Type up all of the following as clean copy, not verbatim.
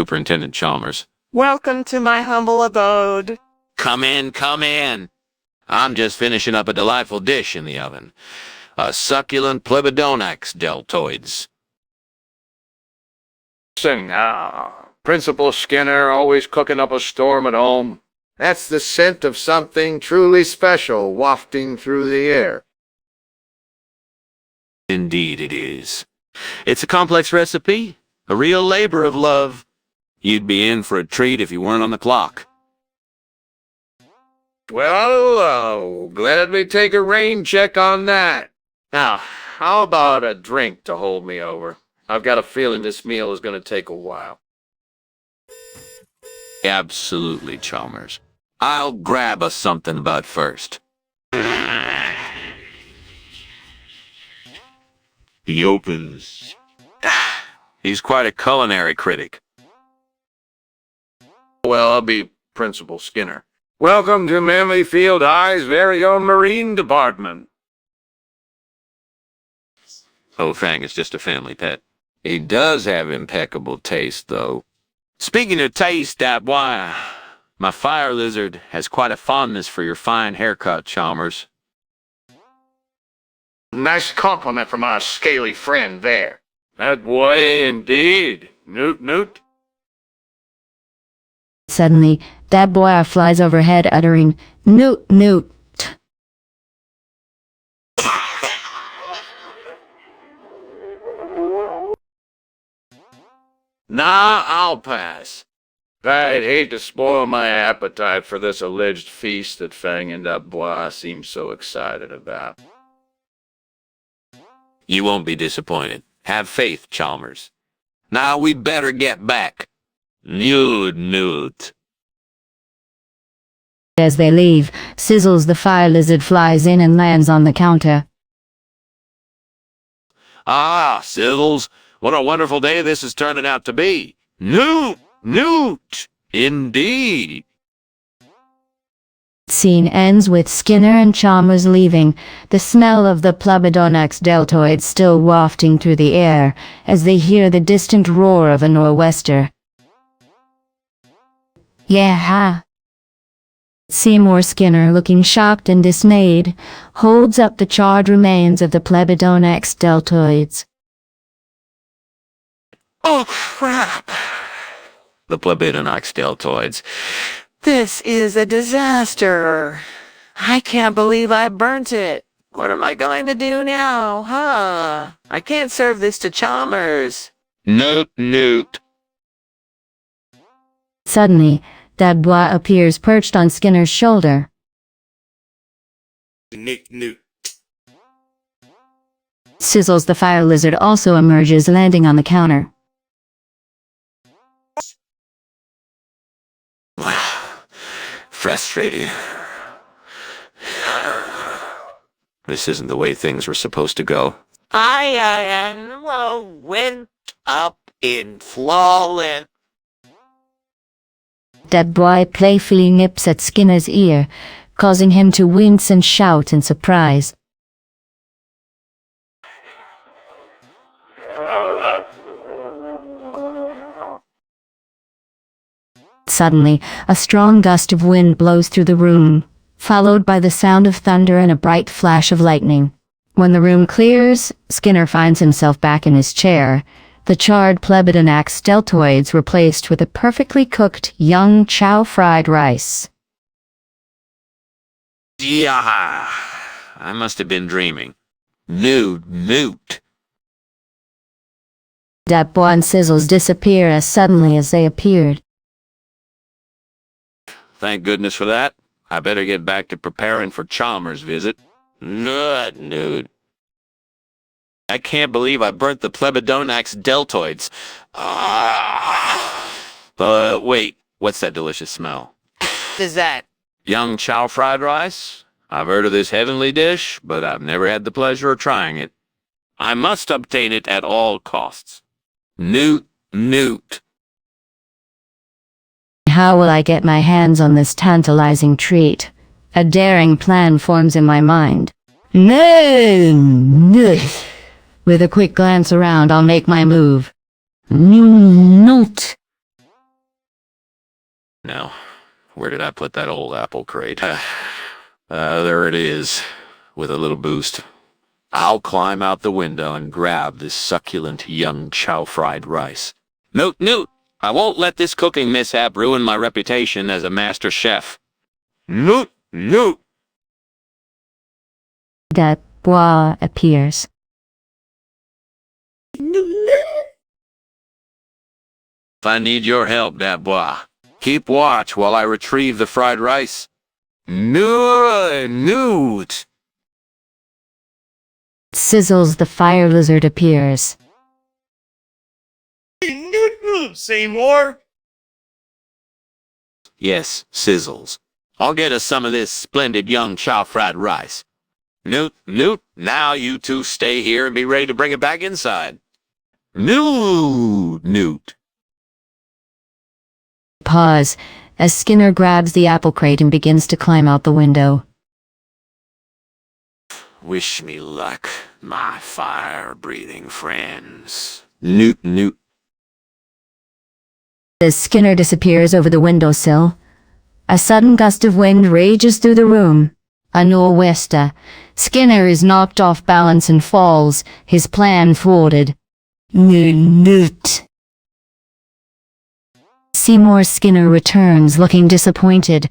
Superintendent Chalmers. Welcome to my humble abode. Come in, come in. I'm just finishing up a delightful dish in the oven. A succulent plebidonax deltoids. Listen, Principal Skinner always cooking up a storm at home. That's the scent of something truly special wafting through the air. Indeed it is. It's a complex recipe, a real labor of love. You'd be in for a treat if you weren't on the clock. Well, glad we take a rain check on that. Now, how about a drink to hold me over? I've got a feeling this meal is going to take a while. Absolutely, Chalmers. I'll grab us something about first. He opens. He's quite a culinary critic. Well, I'll be Principal Skinner. Welcome to Memory Field High's very own Marine Department. Oh, Fang is just a family pet. He does have impeccable taste, though. Speaking of taste, Dat Boi, my fire lizard has quite a fondness for your fine haircut, Chalmers. Nice compliment from our scaly friend there. Dat Boi, indeed. Noot. Suddenly, Dat Boi flies overhead uttering, "Noot, Noot." Nah, I'll pass. I'd hate to spoil my appetite for this alleged feast that Fang and Dat Boi seem so excited about. You won't be disappointed. Have faith, Chalmers. Now we'd better get back. Noot. As they leave, Sizzles the fire lizard flies in and lands on the counter. Ah, Sizzles, what a wonderful day this is turning out to be. Noot, indeed. Scene ends with Skinner and Chalmers leaving, the smell of the plebidonax deltoid still wafting through the air as they hear the distant roar of a nor'wester. Yeah. Seymour Skinner, looking shocked and dismayed, holds up the charred remains of the plebidonax deltoids. Oh, crap. The plebidonax deltoids. This is a disaster. I can't believe I burnt it. What am I going to do now, huh? I can't serve this to Chalmers. Noot. Suddenly, Dat Boi appears perched on Skinner's shoulder. Noot. Sizzles the fire lizard also emerges, landing on the counter. Frustrating. This isn't the way things were supposed to go. I went up in flawless. Dat Boi playfully nips at Skinner's ear, causing him to wince and shout in surprise. Suddenly, a strong gust of wind blows through the room, followed by the sound of thunder and a bright flash of lightning. When the room clears, Skinner finds himself back in his chair, the charred plebidonax deltoids replaced with a perfectly cooked young chow fried rice. Yeah, I must have been dreaming. Noot. Dat Boi and Sizzles disappear as suddenly as they appeared. Thank goodness for that. I better get back to preparing for Chalmers' visit. Noot. I can't believe I burnt the plebidonax deltoids. Wait, what's that delicious smell? What is that? Young chow fried rice? I've heard of this heavenly dish, but I've never had the pleasure of trying it. I must obtain it at all costs. Noot. How will I get my hands on this tantalizing treat? A daring plan forms in my mind. No! With a quick glance around, I'll make my move. Noot. Now, where did I put that old apple crate? There it is, with a little boost. I'll climb out the window and grab this succulent young chow fried rice. Noot, I won't let this cooking mishap ruin my reputation as a master chef. Noot. Dat Boi appears. If I need your help, Dat Boi, keep watch while I retrieve the fried rice. Noot. Sizzles the fire lizard appears. Say more? Yes, Sizzles. I'll get us some of this splendid young chow fried rice. Noot, now you two stay here and be ready to bring it back inside. Noot. Pause as Skinner grabs the apple crate and begins to climb out the window. Wish me luck, my fire-breathing friends. Noot. As Skinner disappears over the windowsill, a sudden gust of wind rages through the room. A nor'wester. Skinner is knocked off balance and falls, his plan thwarted. Noot. Seymour Skinner returns, looking disappointed.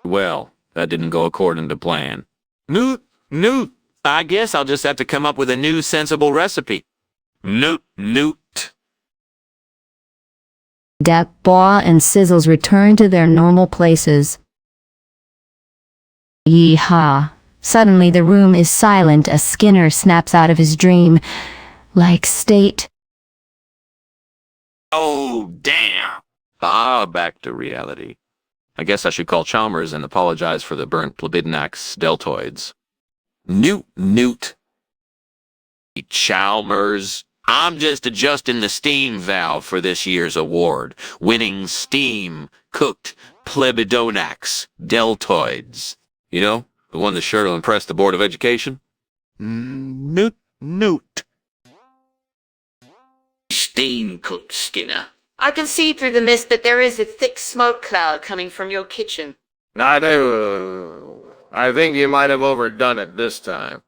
Well, that didn't go according to plan. Noot. I guess I'll just have to come up with a new sensible recipe. Noot. Dat Boi and Sizzles return to their normal places. Yeehaw. Suddenly the room is silent as Skinner snaps out of his dream. Like state. Oh, damn. Back to reality. I guess I should call Chalmers and apologize for the burnt plebidinax deltoids. Noot. Chalmers. I'm just adjusting the steam valve for this year's award, winning steam cooked plebidonax deltoids. You know, the one that's sure to impress the Board of Education? Noot. Steam cooked, Skinner. I can see through the mist that there is a thick smoke cloud coming from your kitchen. I think you might have overdone it this time.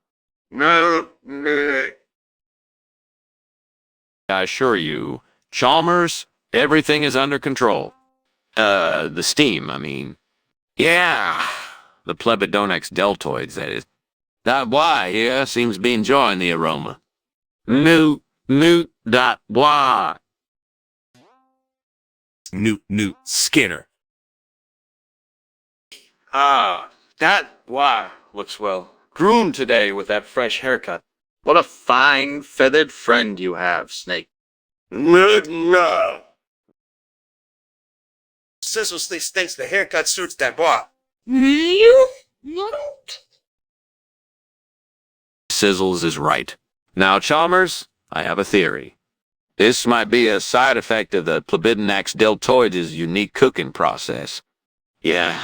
I assure you, Chalmers, everything is under control. The steam, I mean. Yeah, the plebidonax deltoids, that is. Dat Boi here seems to be enjoying the aroma. Noot, Dat Boi. Noot, Skinner. Dat Boi looks well groomed today with that fresh haircut. What a fine, feathered friend you have, Snake. Sizzles thinks the haircut suits Dat Boi. Sizzles is right. Now, Chalmers, I have a theory. This might be a side effect of the plebidinax deltoids' unique cooking process. Yeah.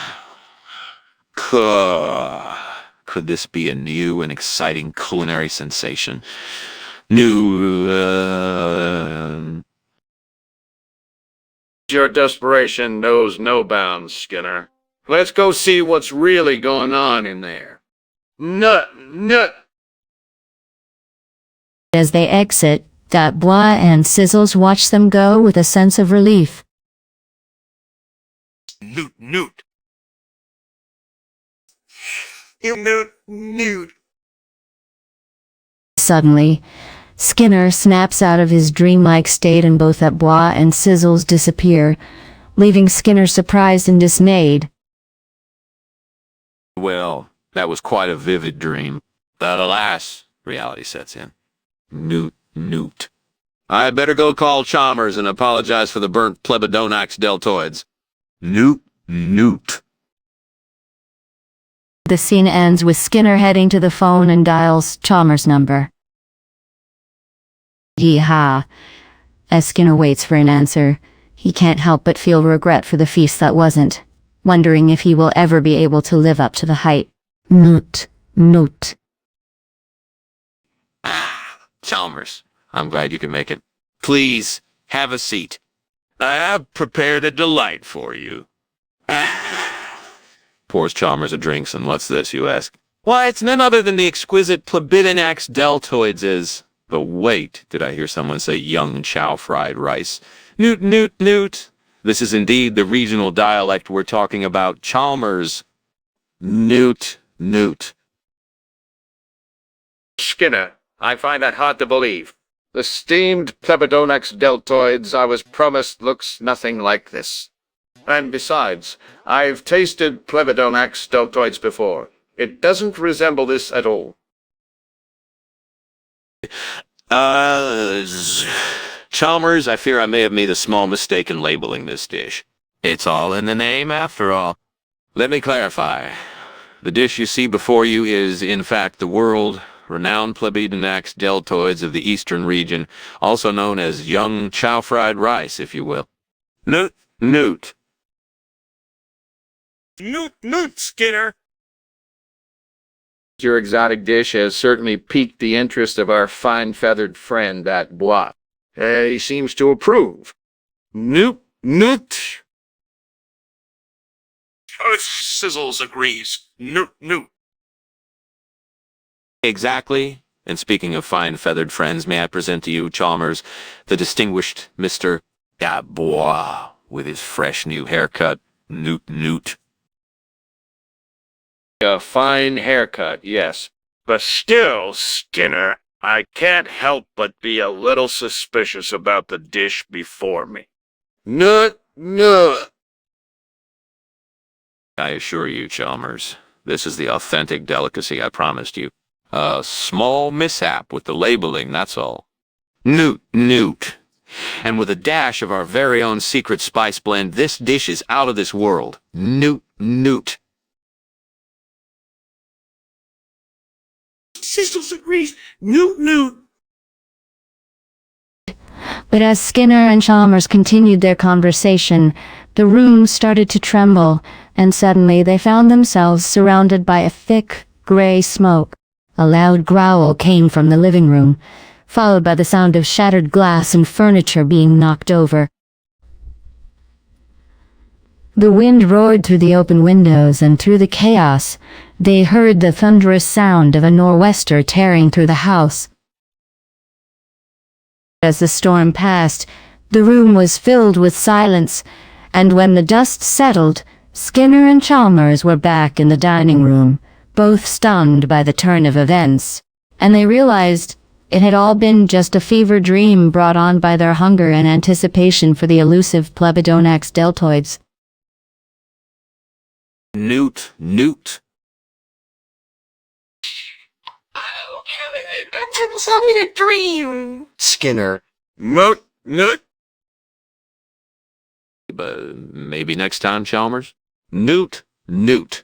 Could this be a new and exciting culinary sensation? Your desperation knows no bounds, Skinner. Let's go see what's really going on in there. Nut. As they exit, Dat Boi and Sizzles watch them go with a sense of relief. Noot. Noot. Suddenly, Skinner snaps out of his dreamlike state and both Dat Boi and Sizzles disappear, leaving Skinner surprised and dismayed. Well, that was quite a vivid dream. But alas, reality sets in. Noot. I'd better go call Chalmers and apologize for the burnt plebidonax deltoids. Noot. The scene ends with Skinner heading to the phone and dials Chalmers' number. Yeehaw. As Skinner waits for an answer, he can't help but feel regret for the feast that wasn't, wondering if he will ever be able to live up to the hype. Noot. Chalmers, I'm glad you can make it. Please, have a seat. I have prepared a delight for you. Pours Chalmers a drink, and what's this, you ask? Why, it's none other than the exquisite plebidinax deltoids is. But wait, did I hear someone say young chow fried rice? Noot, noot, noot. This is indeed the regional dialect we're talking about, Chalmers. Noot, noot. Skinner, I find that hard to believe. The steamed Plebidonax deltoids I was promised looks nothing like this. And besides, I've tasted Plebidonax deltoids before. It doesn't resemble this at all. Chalmers, I fear I may have made a small mistake in labeling this dish. It's all in the name, after all. Let me clarify. The dish you see before you is, in fact, the world-renowned plebidinax deltoids of the eastern region, also known as young chow-fried rice, if you will. Noot, noot. Noot, noot, Skinner. Your exotic dish has certainly piqued the interest of our fine-feathered friend, Dat Boi. He seems to approve. Noot, noot. Sizzles agrees. Noot, noot. Exactly. And speaking of fine-feathered friends, may I present to you, Chalmers, the distinguished Mr. Dat Boi, with his fresh new haircut. Noot, noot. A fine haircut, yes. But still, Skinner, I can't help but be a little suspicious about the dish before me. Noot, noot. I assure you, Chalmers, this is the authentic delicacy I promised you. A small mishap with the labeling, that's all. Noot, noot. And with a dash of our very own secret spice blend, this dish is out of this world. Noot, noot. Sizzles agrees. Noot, noot. But as Skinner and Chalmers continued their conversation, the room started to tremble, and suddenly they found themselves surrounded by a thick, gray smoke. A loud growl came from the living room, followed by the sound of shattered glass and furniture being knocked over. The wind roared through the open windows, and through the chaos, they heard the thunderous sound of a nor'wester tearing through the house. As the storm passed, the room was filled with silence, and when the dust settled, Skinner and Chalmers were back in the dining room, both stunned by the turn of events, and they realized it had all been just a fever dream brought on by their hunger and anticipation for the elusive Plebidonax deltoids. Noot, noot. It's only a dream. Skinner. Noot, noot. But maybe next time, Chalmers? Noot, noot.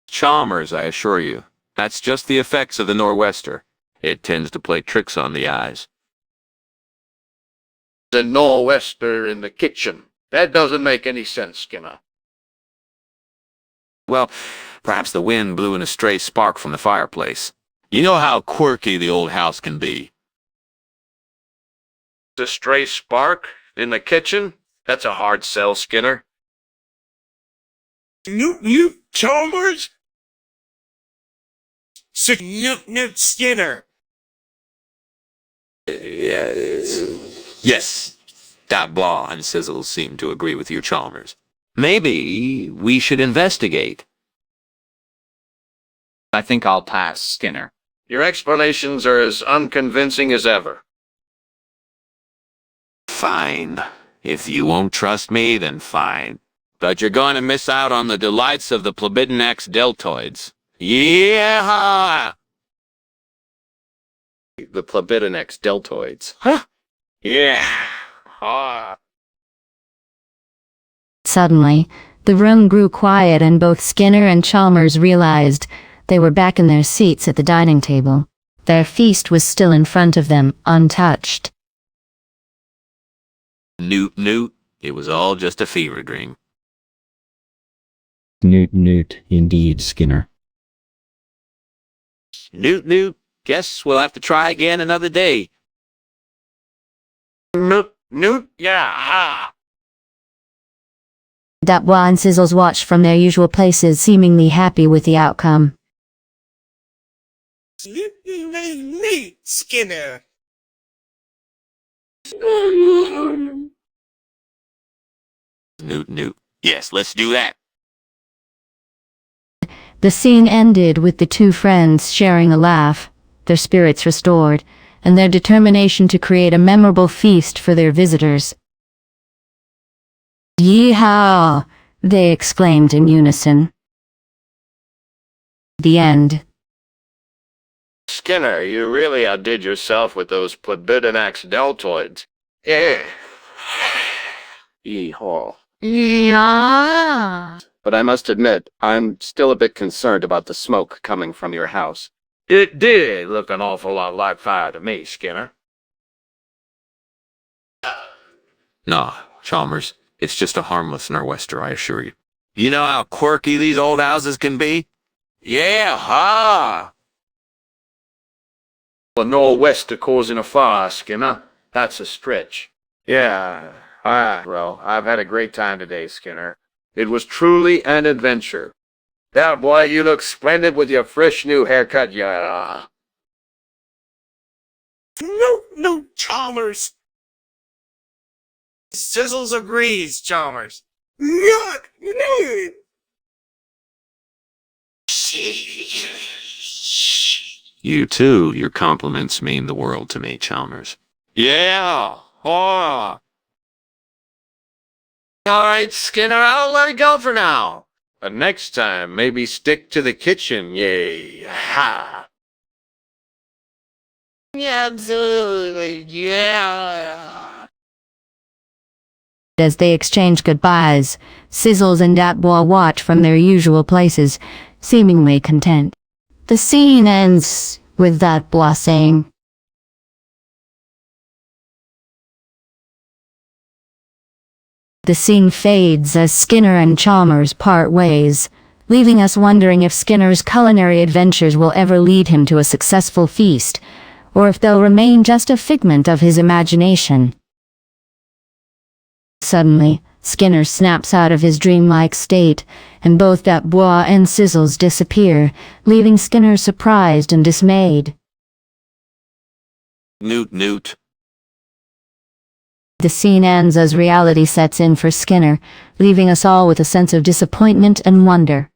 Chalmers, I assure you, that's just the effects of the nor'wester. It tends to play tricks on the eyes. The nor'wester in the kitchen. That doesn't make any sense, Skinner. Well, perhaps the wind blew in a stray spark from the fireplace. You know how quirky the old house can be. The stray spark in the kitchen? That's a hard sell, Skinner. Noot, noot, Chalmers. Noot, noot, Skinner. Yes, Dat Boi and Sizzles seem to agree with you, Chalmers. Maybe we should investigate. I think I'll pass, Skinner. Your explanations are as unconvincing as ever. Fine. If you won't trust me, then fine. But you're going to miss out on the delights of the plebidinax deltoids. Yeah! The plebidinax deltoids. Huh? Yeah. Suddenly, the room grew quiet, and both Skinner and Chalmers realized they were back in their seats at the dining table. Their feast was still in front of them, untouched. Noot, noot. It was all just a fever dream. Noot, noot, indeed, Skinner. Noot, noot. Guess we'll have to try again another day. Noot, Noot, yeah. Dat Boi and Sizzles watched from their usual places, seemingly happy with the outcome. Neat, Skinner. Noot. Yes, let's do that. The scene ended with the two friends sharing a laugh, their spirits restored, and their determination to create a memorable feast for their visitors. Yeehaw! They exclaimed in unison. The end. Skinner, you really outdid yourself with those plankton deltoids. Yeah. Yeehaw. Yeah. But I must admit, I'm still a bit concerned about the smoke coming from your house. It did look an awful lot like fire to me, Skinner. Nah, Chalmers, it's just a harmless nor'wester, I assure you. You know how quirky these old houses can be? Yeah, ha! The nor'wester causing a fire, Skinner. That's a stretch. Yeah, well, I've had a great time today, Skinner. It was truly an adventure. Dat Boi, you look splendid with your fresh new haircut, yeah. No, Chalmers. Sizzles agrees, Chalmers. No. You too, your compliments mean the world to me, Chalmers. Yeah, ha! Alright, Skinner, I'll let it go for now. But next time, maybe stick to the kitchen, yay. Ha! Yeah, absolutely, yeah. As they exchange goodbyes, Sizzles and Dat Boi watch from their usual places, seemingly content. The scene ends with Dat Boi saying, The scene fades as Skinner and Chalmers part ways, leaving us wondering if Skinner's culinary adventures will ever lead him to a successful feast, or if they'll remain just a figment of his imagination. Suddenly, Skinner snaps out of his dreamlike state, and both Dat Boi and Sizzles disappear, leaving Skinner surprised and dismayed. Noot. The scene ends as reality sets in for Skinner, leaving us all with a sense of disappointment and wonder.